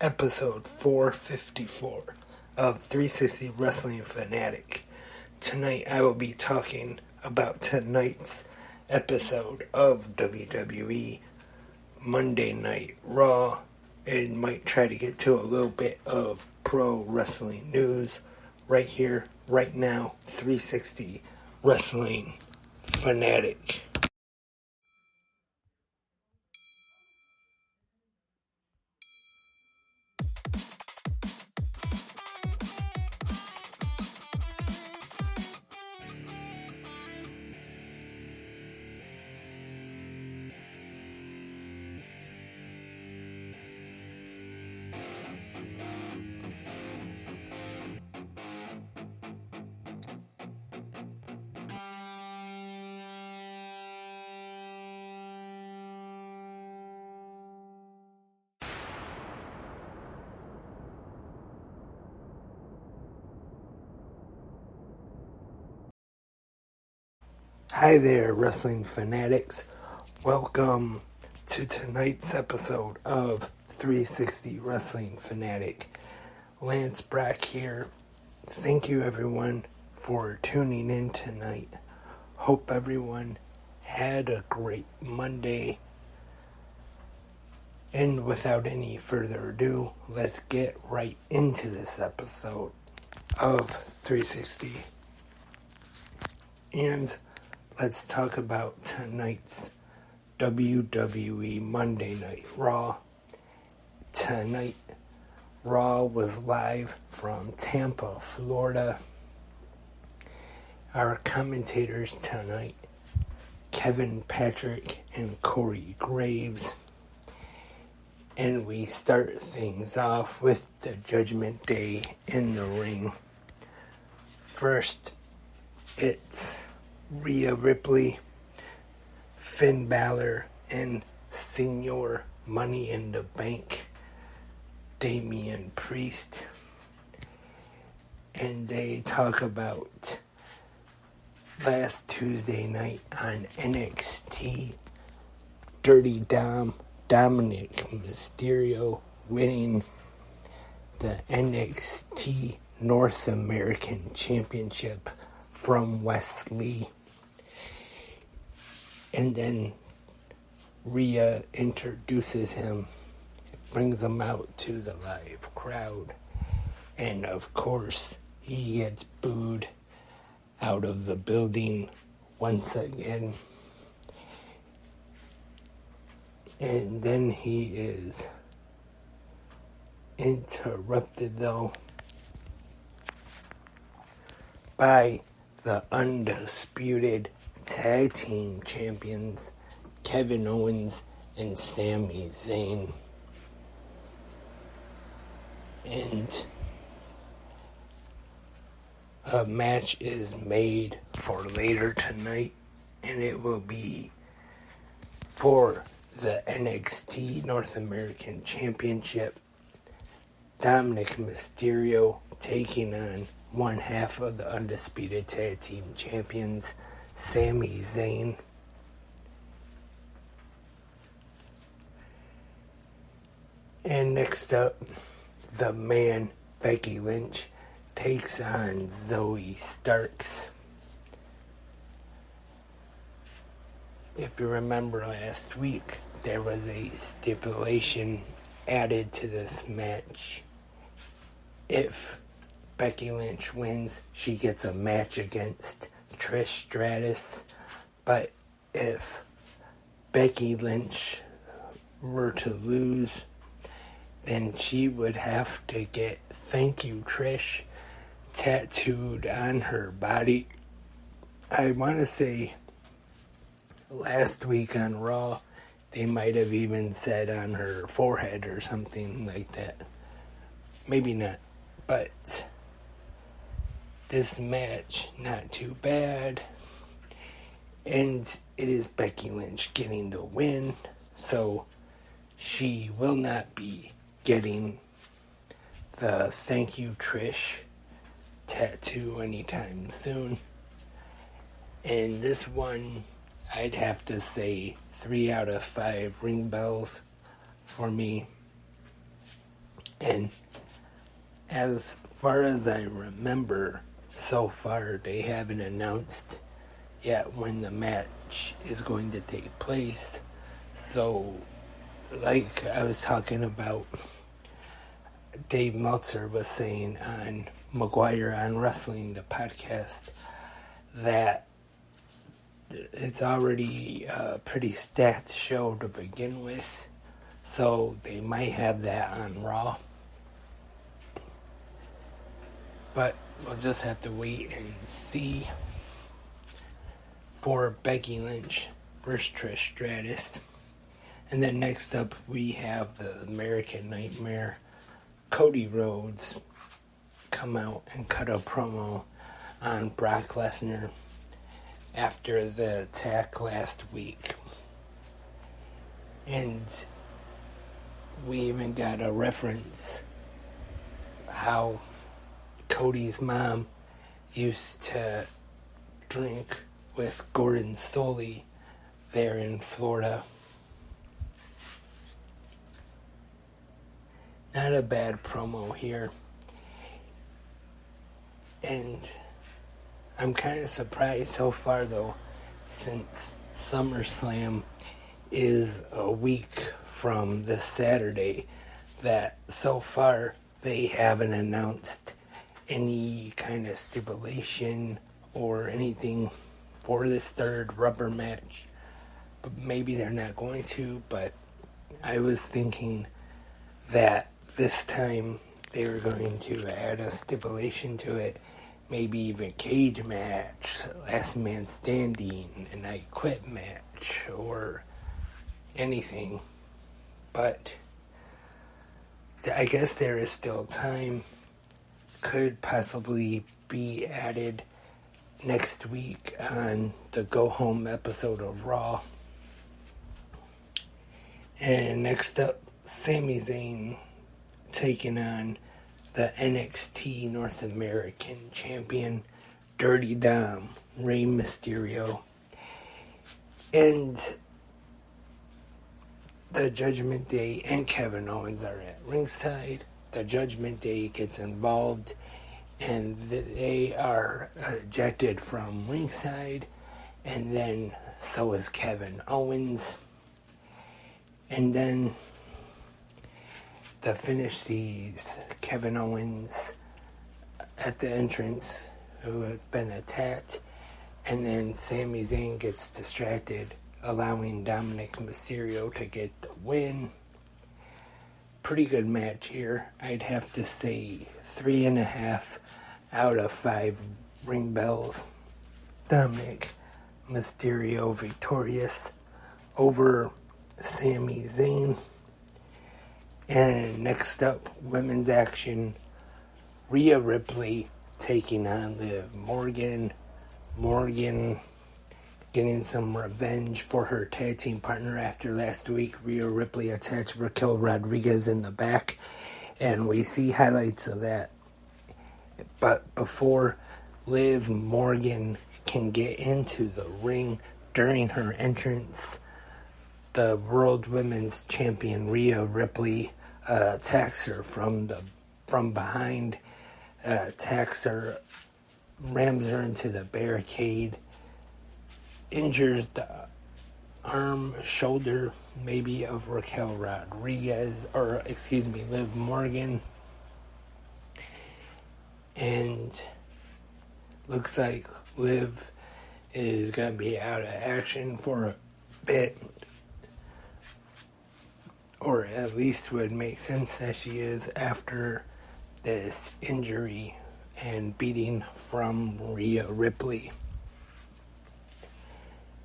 episode 454 of 360 Wrestling Fanatic. Tonight I will be talking about tonight's episode of WWE Monday Night RAW, and might try to get to a little bit of pro wrestling news right here, right now. 360 Wrestling Fanatic. Hi there, wrestling fanatics. Welcome to tonight's episode of 360 Wrestling Fanatic. Lance Brack here. Thank you everyone for tuning in tonight. Hope everyone had a great Monday. And without any further ado, let's get right into this episode of 360. And let's talk about tonight's WWE Monday Night RAW. Tonight, Raw was live from Tampa, Florida. Our commentators tonight, Kevin Patrick and Corey Graves. And we start things off with the Judgment Day in the ring. First, it's Rhea Ripley, Finn Balor, and Senior Money in the Bank, Damian Priest. And they talk about last Tuesday night on NXT, Dirty Dominic Mysterio winning the NXT North American Championship from Wesley. And then Rhea introduces him, brings him out to the live crowd, and of course he gets booed out of the building once again. And then he is interrupted though by the undisputed tag team champions Kevin Owens and Sami Zayn. And a match is made for later tonight, and it will be for the NXT North American Championship. Dominic Mysterio taking on one half of the undisputed tag team champions, Sami Zayn. And next up, the man Becky Lynch takes on Zoe Starks. If you remember last week, there was a stipulation added to this match. If Becky Lynch wins, she gets a match against Trish Stratus. But if Becky Lynch were to lose, then she would have to get "Thank You Trish" tattooed on her body. I want to say last week on Raw, they might have even said on her forehead or something like that. Maybe not. But this match, not too bad. And it is Becky Lynch getting the win. So she will not be getting the "Thank You Trish" tattoo anytime soon. And this one, I'd have to say 3 out of 5 ring bells for me. And as far as I remember, so far they haven't announced yet when the match is going to take place. So, like I was talking about, Dave Meltzer was saying on McGuire on Wrestling, the podcast, that it's already a pretty stacked show to begin with. So they might have that on Raw. But we'll just have to wait and see. For Becky Lynch versus Trish Stratus. And then next up we have the American Nightmare, Cody Rhodes, come out and cut a promo on Brock Lesnar after the attack last week. And we even got a reference how Cody's mom used to drink with Gordon Soley there in Florida. Not a bad promo here. And I'm kind of surprised so far though, since SummerSlam is a week from this Saturday, that so far they haven't announced any kind of stipulation or anything for this third rubber match. But maybe they're not going to, but I was thinking that this time they were going to add a stipulation to it, maybe even cage match, last man standing, an I quit match, or anything. But I guess there is still time. Could possibly be added next week on the Go Home episode of Raw. And next up, Sami Zayn taking on the NXT North American Champion, Dirty Dom, Rey Mysterio. And the Judgment Day and Kevin Owens are at ringside. The Judgment Day gets involved, and they are ejected from ringside, and then so is Kevin Owens. And then the finish sees Kevin Owens at the entrance, who had been attacked, and then Sami Zayn gets distracted, allowing Dominic Mysterio to get the win. Pretty good match here. I'd have to say 3.5 out of 5 ring bells. Dominic Mysterio victorious over Sami Zayn. And next up, women's action, Rhea Ripley taking on Liv Morgan. Morgan getting some revenge for her tag team partner after last week. Rhea Ripley attached Raquel Rodriguez in the back, and we see highlights of that. But before Liv Morgan can get into the ring during her entrance, the World Women's Champion Rhea Ripley attacks her from behind, attacks her, rams her into the barricade, injures the arm, shoulder, maybe of Raquel Rodriguez, Liv Morgan, and looks like Liv is going to be out of action for a bit. Or at least would make sense that she is after this injury and beating from Rhea Ripley.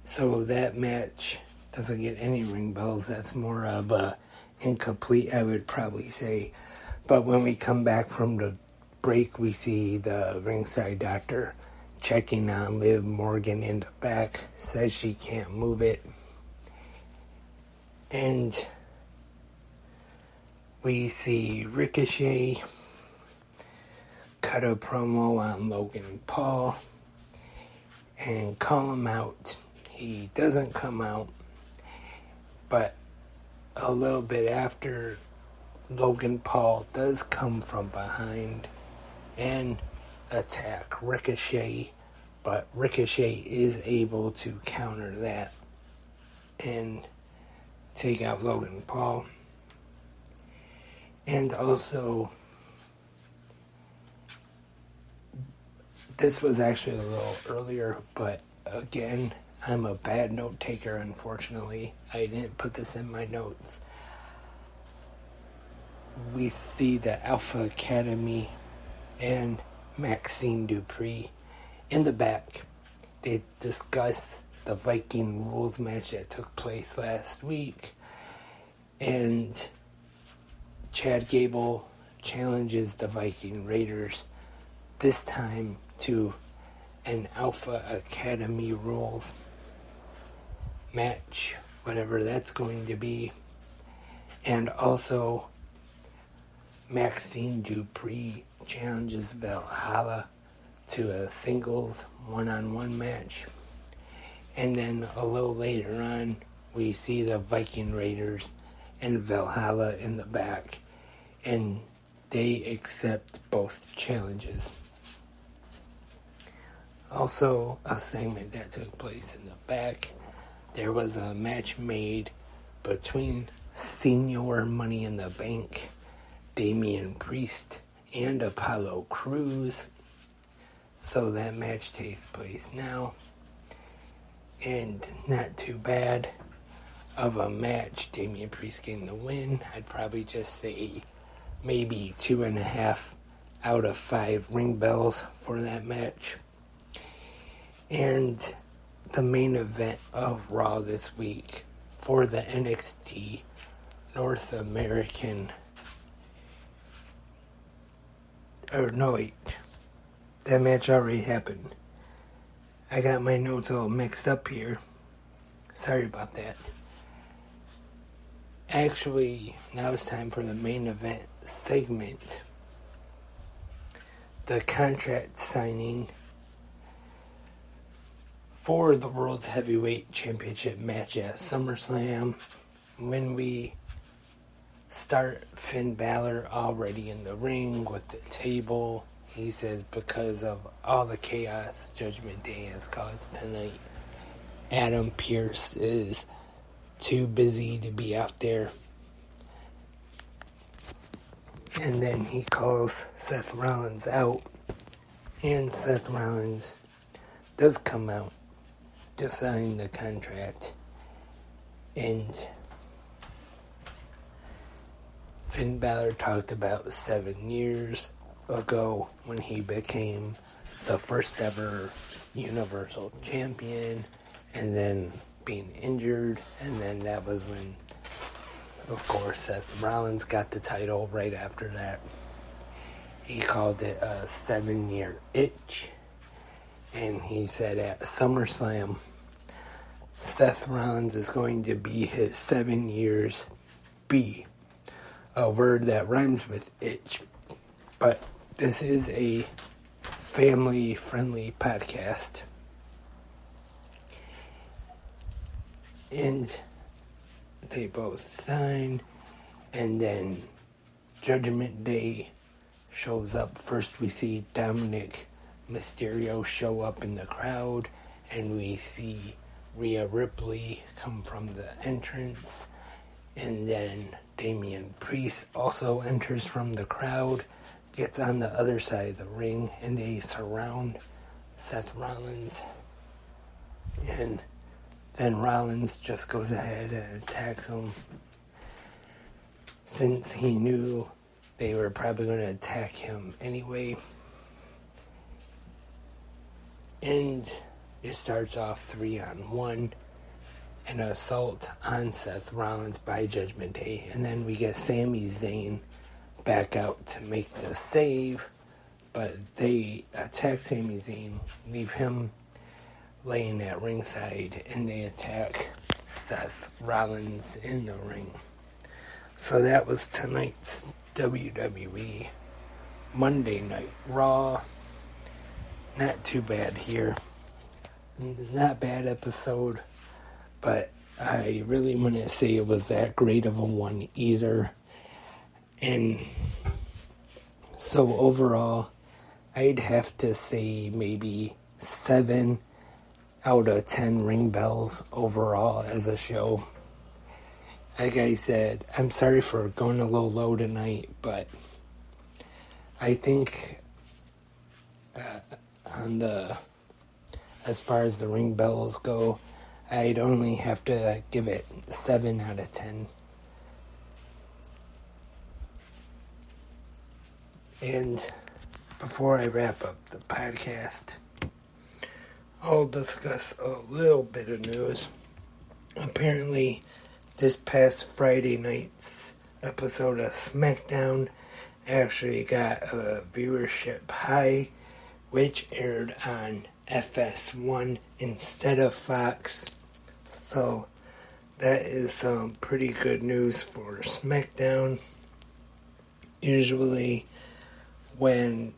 So that match doesn't get any ring bells. That's more of a incomplete, I would probably say. But when we come back from the break, we see the ringside doctor checking on Liv Morgan in the back. Says she can't move it. And we see Ricochet cut a promo on Logan Paul and call him out. He doesn't come out, but a little bit after, Logan Paul does come from behind and attack Ricochet, but Ricochet is able to counter that and take out Logan Paul. And also, this was actually a little earlier, but again, I'm a bad note taker, unfortunately. I didn't put this in my notes. We see the Alpha Academy and Maxine Dupree in the back. They discuss the Viking rules match that took place last week, and Chad Gable challenges the Viking Raiders, this time to an Alpha Academy rules match, whatever that's going to be. And also, Maxine Dupree challenges Valhalla to a singles one-on-one match. And then a little later on, we see the Viking Raiders and Valhalla in the back, and they accept both challenges. Also, a segment that took place in the back, there was a match made between Senior Money in the Bank, Damian Priest, and Apollo Crews. So that match takes place now, and not too bad of a match. Damian Priest getting the win. I'd probably just say maybe 2.5 out of 5 ring bells for that match. And the main event of Raw this week for the NXT North American, that match already happened. I got my notes all mixed up here. Sorry about that. Actually, now it's time for the main event segment. The contract signing for the World's Heavyweight Championship match at SummerSlam. When we start, Finn Balor already in the ring with the table. He says because of all the chaos Judgment Day has caused tonight, Adam Pearce is too busy to be out there. And then he calls Seth Rollins out, and Seth Rollins does come out to sign the contract. And Finn Balor talked about 7 years ago when he became the first ever Universal Champion, and then being injured, and then that was when, of course, Seth Rollins got the title right after that. He called it a 7-year itch, and he said at SummerSlam, Seth Rollins is going to be his 7 years B, a word that rhymes with itch. But this is a family-friendly podcast. And they both sign, and then Judgment Day shows up. First we see Dominic Mysterio show up in the crowd, and we see Rhea Ripley come from the entrance, and then Damian Priest also enters from the crowd, gets on the other side of the ring, and they surround Seth Rollins, and then Rollins just goes ahead and attacks him, since he knew they were probably going to attack him anyway. And it starts off 3-on-1, an assault on Seth Rollins by Judgment Day, and then we get Sami Zayn back out to make the save, but they attack Sami Zayn, leave him laying at ringside, and they attack Seth Rollins in the ring. So that was tonight's WWE Monday Night Raw. Not too bad here. Not bad episode, but I really wouldn't say it was that great of a one either. And so overall, I'd have to say maybe 7 out of 10 ring bells overall as a show. Like I said, I'm sorry for going a little low tonight, but I think as far as the ring bells go, I'd only have to give it 7 out of 10. And before I wrap up the podcast, I'll discuss a little bit of news. Apparently, this past Friday night's episode of SmackDown actually got a viewership high, which aired on FS1 instead of Fox. So that is some pretty good news for SmackDown. Usually when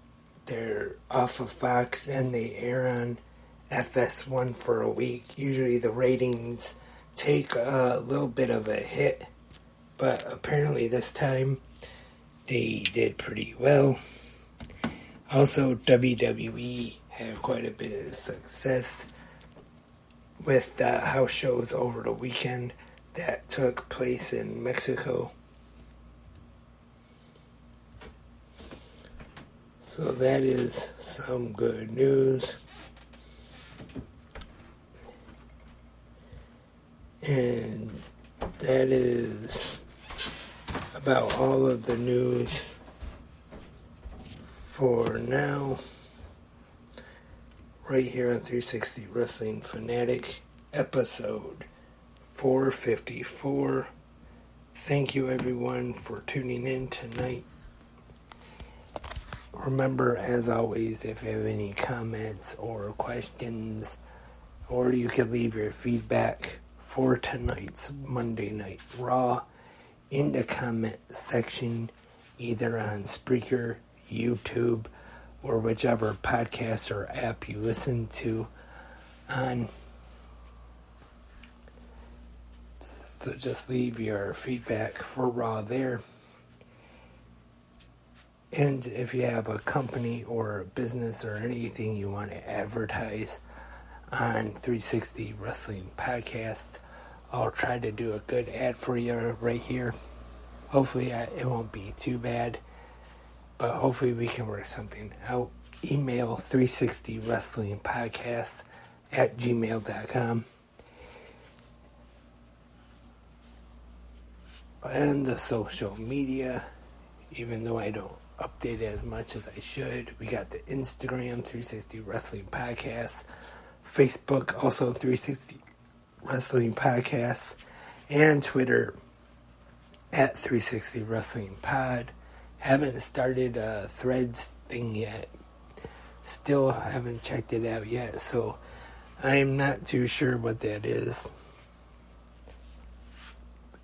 they're off of Fox and they air on FS1 for a week, usually the ratings take a little bit of a hit, but apparently this time they did pretty well. Also, WWE had quite a bit of success with the house shows over the weekend that took place in Mexico. So that is some good news. And that is about all of the news for now. Right here on 360 Wrestling Fanatic, episode 454. Thank you everyone for tuning in tonight. Remember, as always, if you have any comments or questions, or you can leave your feedback for tonight's Monday Night Raw in the comment section, either on Spreaker, YouTube, or whichever podcast or app you listen to on. So just leave your feedback for Raw there. And if you have a company or a business or anything you want to advertise on 360 Wrestling Podcast, I'll try to do a good ad for you right here. Hopefully it won't be too bad, but hopefully we can work something out. Email 360wrestlingpodcast@gmail.com. And the social media, even though I don't update as much as I should, we got the Instagram 360 Wrestling Podcast, Facebook also 360 Wrestling Podcast, and Twitter at 360 Wrestling Pod. Haven't started a Threads thing yet. Still haven't checked it out yet, so I'm not too sure what that is.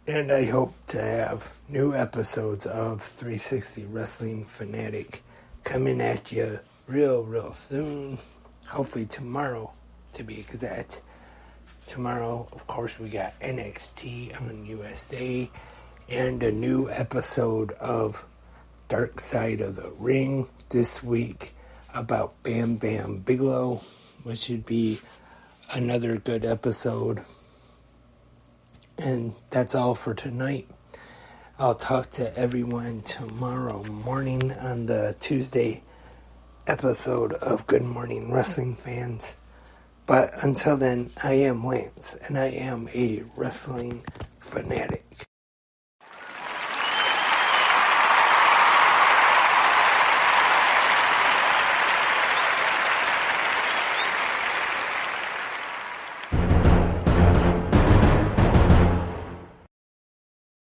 And I hope to have new episodes of 360 Wrestling Fanatic coming at you real soon. Hopefully tomorrow, to be exact. Tomorrow, of course, we got NXT on USA and a new episode of Dark Side of the Ring this week about Bam Bam Bigelow, which should be another good episode. And that's all for tonight. I'll talk to everyone tomorrow morning on the Tuesday episode of Good Morning Wrestling Fans. But until then, I am Lance, and I am a wrestling fanatic.